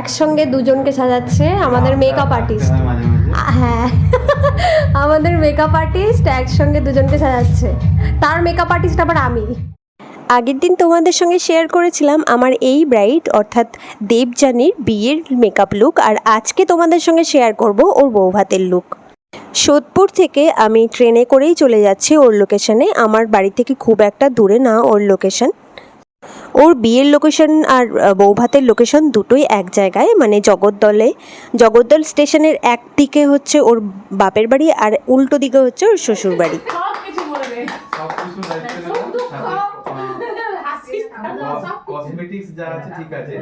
একসঙ্গে দুজনকে সাজাচ্ছে আমাদের মেকআপ আর্টিস্ট। হ্যাঁ আমাদের মেকআপ আর্টিস্ট একসঙ্গে দুজনকে সাজাচ্ছে, তার মেকআপ আর্টিস্ট আবার আমি। আগের দিন তোমাদের সঙ্গে শেয়ার করেছিলাম আমার এই ব্রাইড অর্থাৎ দেবযানীর বিয়ের মেকআপ লুক, আর আজকে তোমাদের সঙ্গে শেয়ার করব ওর বৌভাতের লুক। সোদপুর থেকে আমি ট্রেনে করেই চলে যাচ্ছি ওর লোকেশনে। আমার বাড়ি থেকে খুব একটা দূরে না ওর লোকেশন। ওর বিয়ের লোকেশন আর বৌভাতের লোকেশন দুটোই এক জায়গায়, মানে জগদ্দল স্টেশনের একদিকে হচ্ছে ওর বাপের বাড়ি আর উল্টো দিকে হচ্ছে ওর শ্বশুর বাড়ি। কসমেটিক্স যা আছে ঠিক আছে,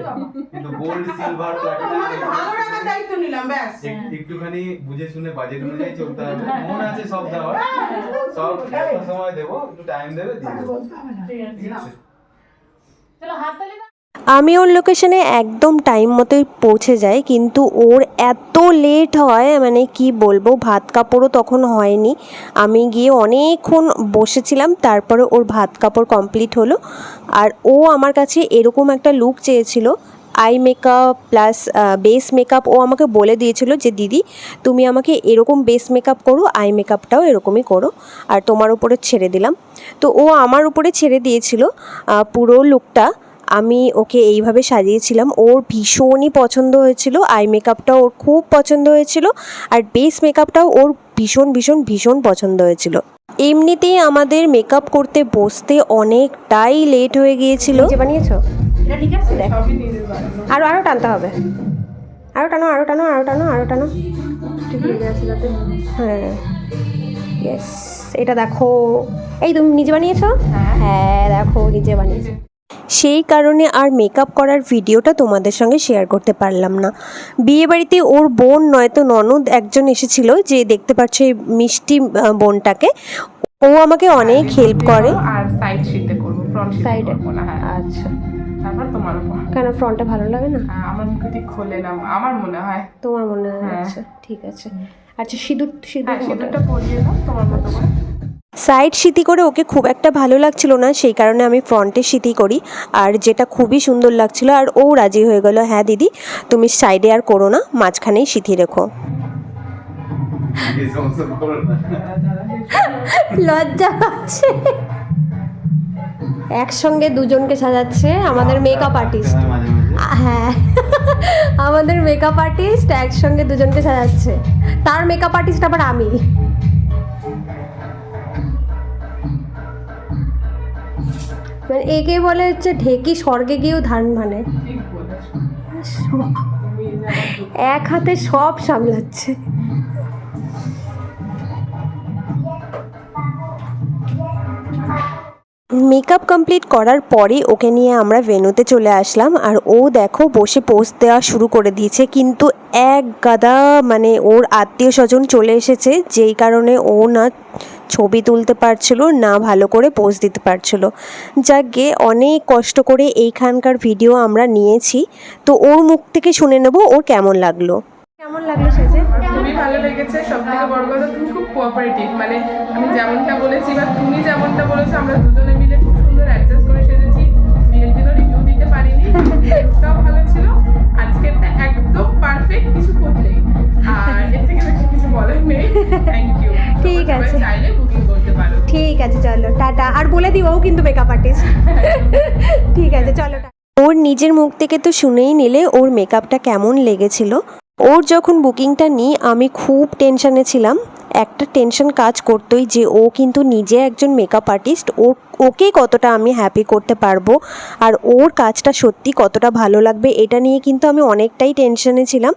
কিন্তু গোল্ড সিলভার প্লাটিনাম আমরা দায়িত্ব নিলাম ব্যাস। একটুখানি বুঝে শুনে বাজেট অনুযায়ী চলতে হবে। মন আছে সব দেওয়ার, সব সময় দেবো, একটু টাইম দেবে দিয়ে দেবো। ঠিক আছে চলো হাত তালি। আমি ওর লোকেশনে একদম টাইম মতোই পৌঁছে যাই, কিন্তু ওর এত লেট হয় মানে কি বলবো, ভাত কাপড়ও তখন হয়নি। আমি গিয়ে অনেকক্ষণ বসেছিলাম, তারপরে ওর ভাত কাপড় কমপ্লিট হলো। আর ও আমার কাছে এরকম একটা লুক চেয়েছিল, eye makeup plus base makeup. ও আমাকে বলে দিয়েছিল যে দিদি তুমি আমাকে এরকম বেস মেকআপ করো, আই মেকআপটাও এরকমই করো, আর তোমার উপরে ছেড়ে দিলাম। তো ও আমার উপরে ছেড়ে দিয়েছিল পুরো লুকটা। আমি ওকে এইভাবে সাজিয়েছিলাম, ওর ভীষণই পছন্দ হয়েছিল। আই মেকআপটাও ওর খুব পছন্দ হয়েছিল, আর বেস মেকআপটাও ওর ভীষণ ভীষণ ভীষণ পছন্দ হয়েছিল। এমনিতেই আমাদের মেকআপ করতে বসতে অনেকটাই লেট হয়ে গিয়েছিল। যে বানিয়েছো এটা ঠিক আছে, দেখ আরও টানতে হবে, আরও টানো ঠিক লেগে আছে যাতে। হ্যাঁ ইয়েস, এটা দেখো, এই তুমি নিজে বানিয়েছো? হ্যাঁ দেখো নিজে বানিয়েছো। সেই কারণে আর মেকআপ করার ভিডিওটা তোমাদের সঙ্গে শেয়ার করতে পারলাম না। বিয়েবাড়িতে ওর বোন নয়তো ননদ একজন এসেছিল, যে দেখতে পাচ্ছ এই মিষ্টি বোনটাকে, ও আমাকে অনেক হেল্প করে। আর সাইড শীতে করব, ফ্রন্ট সাইডে করব না। হ্যাঁ আচ্ছা, তারপর তোমার উপর। কেন ফ্রন্টে ভালো লাগে না? আমার মুখে ঠিক খোলে না, আমার মনে হয়। তোমার মনে হয়? আচ্ছা ঠিক আছে। আচ্ছা সিঁদুরটা পরিয়ে দাও তোমার মতো করে। সাইড সিঁথি করে ওকে খুব একটা ভালো লাগছিল না, সেই কারণে আমি ফ্রন্টে সিঁথি করি, আর যেটা খুবই সুন্দর লাগছিল। আর ও রাজি হয়ে গেল, হ্যাঁ দিদি তুমি সাইডে আর করো না, মাঝখানেই সিঁথি রেখো। লজ্জা পাচ্ছে। একসঙ্গে দুজনকে সাজাচ্ছে আমাদের মেকআপ আর্টিস্ট। হ্যাঁ আমাদের মেকআপ আর্টিস্ট একসঙ্গে দুজনকে সাজাচ্ছে, তার মেকআপ আর্টিস্ট আবার আমি। মানে একে বলে হচ্ছে ঢেকি স্বর্গে গিয়েও ধান মানে, এক হাতে সব সামলাচ্ছে। মেকআপ কমপ্লিট করার পরে ওকে নিয়ে আমরা ভেন্যুতে চলে আসলাম, আর ও দেখো বসে পোজ দেওয়া শুরু করে দিয়েছে। কিন্তু এক গাদা মানে ওর আত্মীয় স্বজন চলে এসেছে, যেই কারণে ও না ছবি তুলতে পারছিল না ভালো করে পোজ দিতে পারছিল। যাকে অনেক কষ্ট করে এইখানকার ভিডিও আমরা নিয়েছি, তো ওর মুখ থেকে শুনে নেব ওর কেমন লাগলো। কেমন লাগলো সেজে? খুবই ভালো লেগেছে। সব থেকে বড় কথা তুমি খুব কোঅপারেটিভ, মানে আমি যেমনটা বলেছি বা তুমি যেমনটা বলেছো আমরা দুজনে মিলে খুব সুন্দর অ্যাডজাস্ট করে সেজেছি। বিয়ের দিনও রিভিউ দিতে পারিনি, সব ভালো ছিল। আজকেরটা একদম পারফেক্ট, কিছু করলেই। আর এর থেকে বেশি কিছু বলার নেই। Thank you. ঠিক আছে, চাইলে বুকিং করতে পারো। ঠিক আছে চলো টাটা। আর বলে দিও ও কিন্তু মেকআপ আর্টিস্ট। ঠিক আছে চলো। ওর নিজের মুখ থেকে তো শুনেই নিলে ওর মেকআপটা কেমন লেগেছিল। ওর যখন বুকিংটা নিই আমি খুব টেনশানে ছিলাম। একটা টেনশন কাজ করতোই যে ও কিন্তু নিজে একজন মেকআপ আর্টিস্ট, ওকে কতটা আমি হ্যাপি করতে পারবো আর ওর কাজটা সত্যি কতটা ভালো লাগবে, এটা নিয়ে কিন্তু আমি অনেকটাই টেনশনে ছিলাম।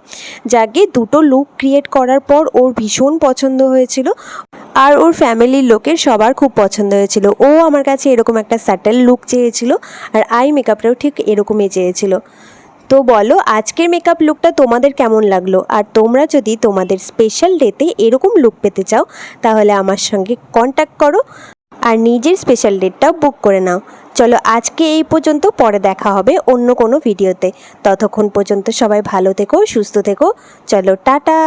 যাকে দুটো লুক ক্রিয়েট করার পর ওর ভীষণ পছন্দ হয়েছিল, আর ওর ফ্যামিলির লোকের সবার খুব পছন্দ হয়েছিল। ও আমার কাছে এরকম একটা স্যাটেল লুক চেয়েছিল, আর আই মেকআপটাও ঠিক এরকমই চেয়েছিল। তো বলো আজকের মেকআপ লুকটা তোমাদের কেমন লাগলো, আর তোমরা যদি তোমাদের স্পেশাল ডেতে এরকম লুক পেতে চাও তাহলে আমার সঙ্গে কন্ট্যাক্ট করো আর নিজের স্পেশাল ডেটটাও বুক করে নাও। চলো আজকে এই পর্যন্ত, পরে দেখা হবে অন্য কোনো ভিডিওতে। ততক্ষণ পর্যন্ত সবাই ভালো থেকো, সুস্থ থেকো। চলো টাটা।